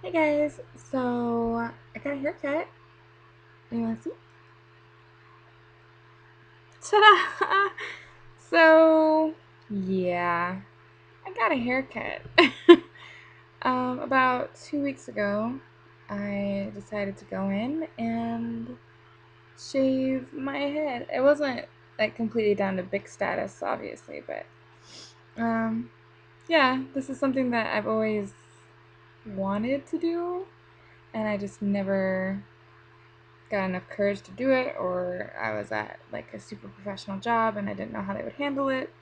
Hey guys, so I got a haircut. You wanna see? Ta-da! So yeah, I got a haircut. About 2 weeks ago, I decided to go in and shave my head. It wasn't like completely down to big status, obviously, but um, yeah, this is something that I've always wanted to do, and I just never got enough courage to do it, or I was at like a super professional job and I didn't know how they would handle it.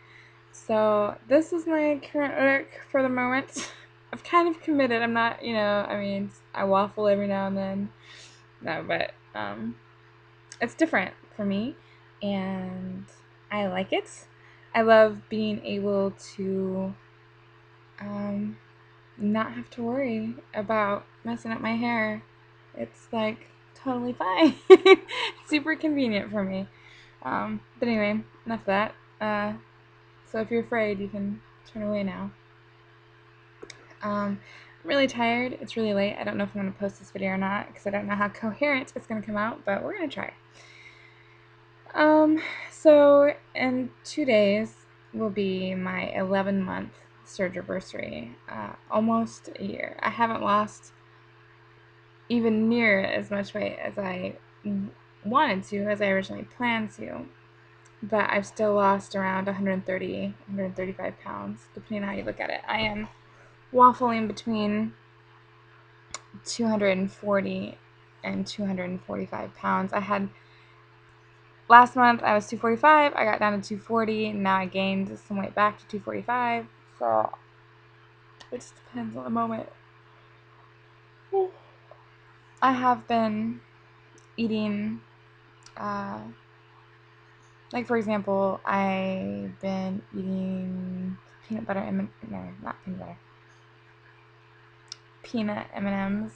So this is my current look for the moment. I've kind of committed. I'm not, I waffle every now and then. No, but it's different for me, and I like it. I love being able to um, not have to worry about messing up my hair. It's like totally fine. Super convenient for me. But anyway, enough of that. So if you're afraid, you can turn away now. I'm really tired. It's really late. I don't know if I'm going to post this video or not because I don't know how coherent it's going to come out, but we're going to try. So in 2 days will be my 11-month surgery, almost a year. I haven't lost even near as much weight as I wanted to, as I originally planned to, but I've still lost around 130, 135 pounds, depending on how you look at it. I am waffling between 240 and 245 pounds. Last month I was 245, I got down to 240, and now I gained some weight back to 245, so it just depends on the moment. I have been eating, like for example, I've been eating peanut butter, no, not peanut butter, peanut M&Ms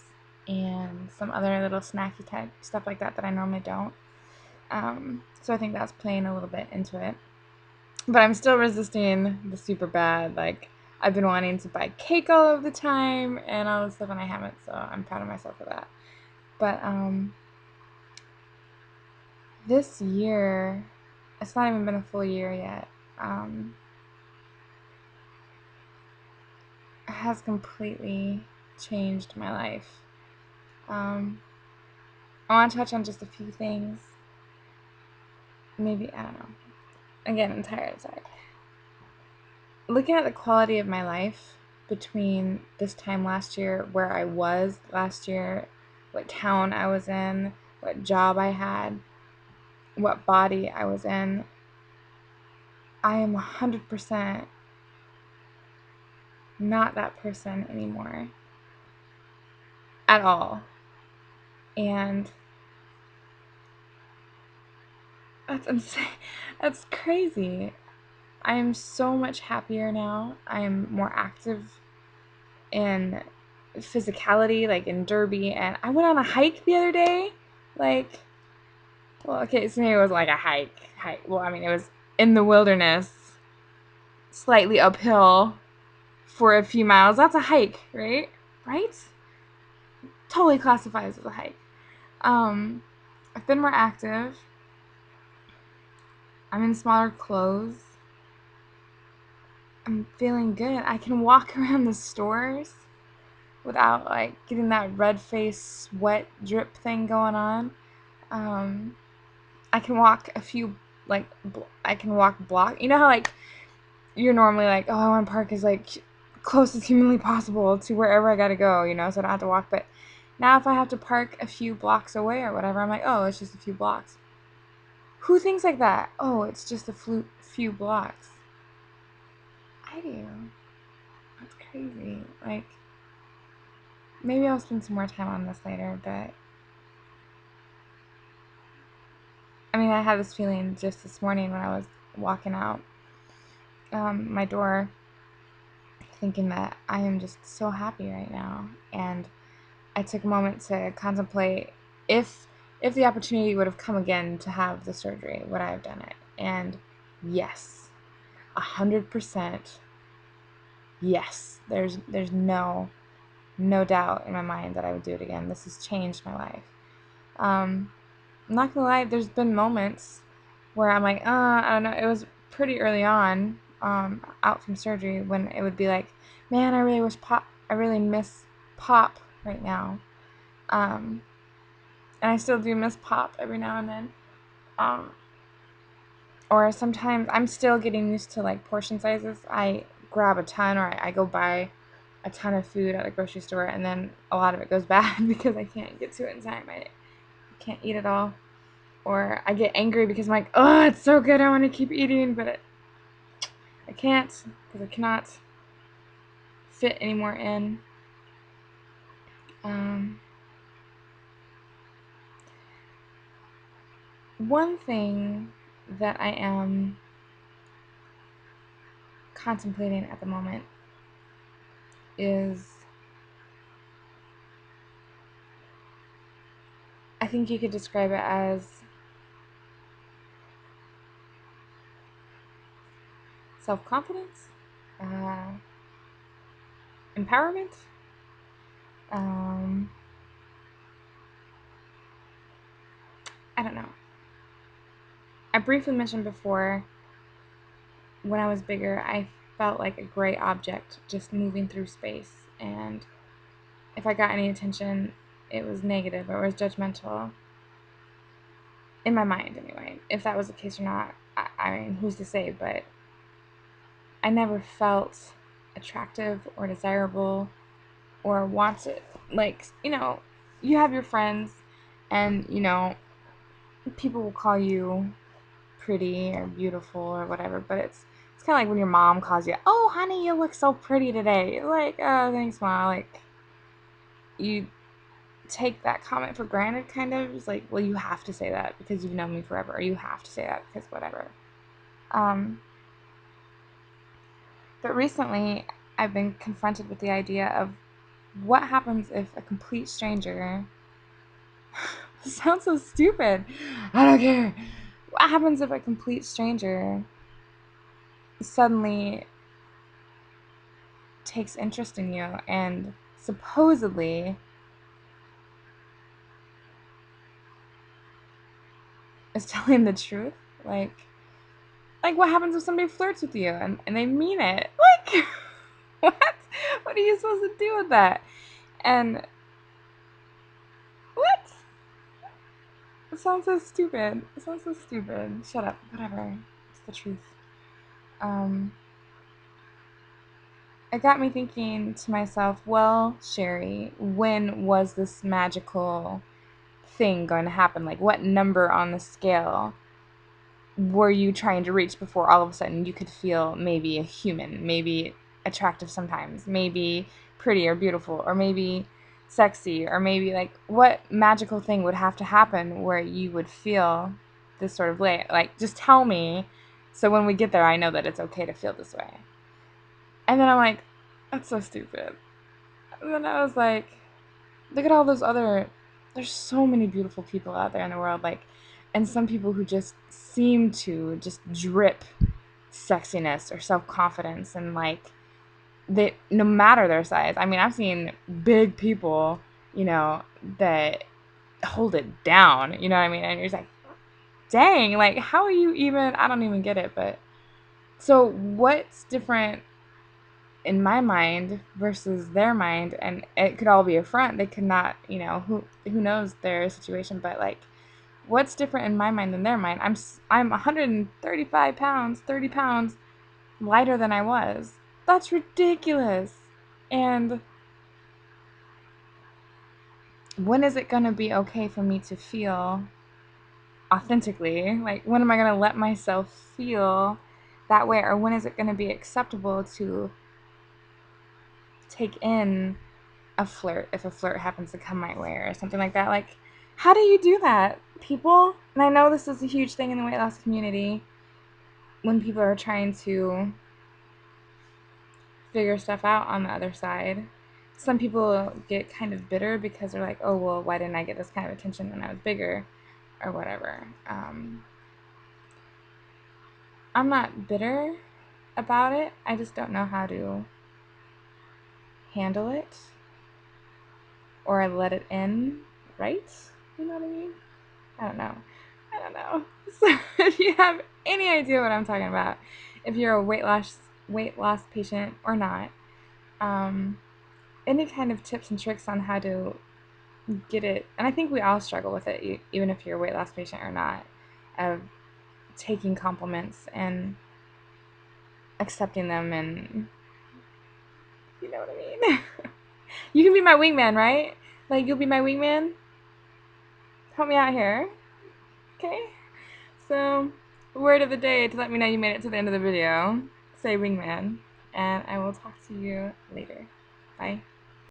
and some other little snacky type stuff like that I normally don't. So I think that's playing a little bit into it. But I'm still resisting the super bad, like, I've been wanting to buy cake all of the time and all this stuff, and I haven't, so I'm proud of myself for that. But this year, it's not even been a full year yet, has completely changed my life. I want to touch on just a few things. Maybe, I don't know. Again, I'm tired, sorry. Looking at the quality of my life between this time last year, where I was last year, what town I was in, what job I had, what body I was in, I am 100% not that person anymore. At all. And that's insane. That's crazy. I am so much happier now. I am more active in physicality, like in derby, and I went on a hike the other day. Like, well, okay, so maybe it was like a hike. Well, I mean, it was in the wilderness, slightly uphill for a few miles. That's a hike, right? Right? Totally classifies as a hike. I've been more active. I'm in smaller clothes. I'm feeling good. I can walk around the stores without like getting that red face sweat drip thing going on. Um, I can walk a few like I can walk block. You know how like you're normally like, oh, I want to park as like close as humanly possible to wherever I gotta go, so I don't have to walk. But now if I have to park a few blocks away or whatever, I'm like, oh, it's just a few blocks. Who thinks like that? Oh, it's just a few blocks. I do. That's crazy. Like, maybe I'll spend some more time on this later, but I mean, I had this feeling just this morning when I was walking out my door, thinking that I am just so happy right now. And I took a moment to contemplate if the opportunity would have come again to have the surgery, would I have done it? And yes, 100% yes. There's no no doubt in my mind that I would do it again. This has changed my life. I'm not gonna lie, there's been moments where I'm like, I don't know. It was pretty early on, out from surgery, when it would be like, man, I really miss Pop right now. Um, and I still do miss Pop every now and then. Um, or sometimes I'm still getting used to like portion sizes. I grab a ton, or I go buy a ton of food at a grocery store, and then a lot of it goes bad because I can't get to it in time. I can't eat it all. Or I get angry because I'm like, oh, it's so good, I want to keep eating, but I can't because I cannot fit anymore in. Um, One thing that I am contemplating at the moment is, I think you could describe it as self-confidence, uh, empowerment. Um, I don't know. I briefly mentioned before, when I was bigger, I felt like a gray object just moving through space, and if I got any attention, it was negative or it was judgmental. In my mind, anyway. If that was the case or not, I mean, who's to say? But I never felt attractive or desirable or wanted. Like, you have your friends, and, people will call you pretty or beautiful or whatever, but it's kind of like when your mom calls you, oh, honey, you look so pretty today. Like, oh, thanks, Mom. Like, you take that comment for granted, kind of. It's like, well, you have to say that because you've known me forever, or you have to say that because whatever. Um, but recently, I've been confronted with the idea of what happens if a complete stranger. This sounds so stupid. I don't care. What happens if a complete stranger suddenly takes interest in you and supposedly is telling the truth? Like what happens if somebody flirts with you and they mean it? Like, what? What are you supposed to do with that? And what? It sounds so stupid. It sounds so stupid. Shut up. Whatever. It's the truth. Um, it got me thinking to myself, well, Sherry, when was this magical thing going to happen? Like, what number on the scale were you trying to reach before all of a sudden you could feel maybe a human, maybe attractive sometimes, maybe pretty or beautiful, or maybe sexy, or maybe like what magical thing would have to happen where you would feel this sort of way? Like, just tell me so when we get there, I know that it's okay to feel this way. And then I'm like, that's so stupid. And then I was like, look at all those other, there's so many beautiful people out there in the world, like, and some people who just seem to just drip sexiness or self-confidence, and like, they, no matter their size, I mean, I've seen big people, that hold it down, you know what I mean? And you're just like, dang, like, how are you even, I don't even get it. But so what's different in my mind versus their mind? And it could all be a front. They could not, who knows their situation, but like, what's different in my mind than their mind? I'm 135 pounds, 30 pounds lighter than I was. That's ridiculous. And when is it going to be okay for me to feel authentically? Like, when am I going to let myself feel that way? Or when is it going to be acceptable to take in a flirt if a flirt happens to come my way or something like that? Like, how do you do that, people? And I know this is a huge thing in the weight loss community when people are trying to figure stuff out on the other side. Some people get kind of bitter because they're like, oh, well, why didn't I get this kind of attention when I was bigger or whatever. I'm not bitter about it. I just don't know how to handle it. or let it in, right? You know what I mean? I don't know. I don't know. So if you have any idea what I'm talking about, if you're a weight loss patient or not, um, any kind of tips and tricks on how to get it, and I think we all struggle with it, even if you're a weight loss patient or not, of taking compliments and accepting them, and you know what I mean. You can be my wingman, right? Like you'll be my wingman. Help me out here, okay? So, word of the day to let me know you made it to the end of the video. Say wingman, and I will talk to you later. Bye.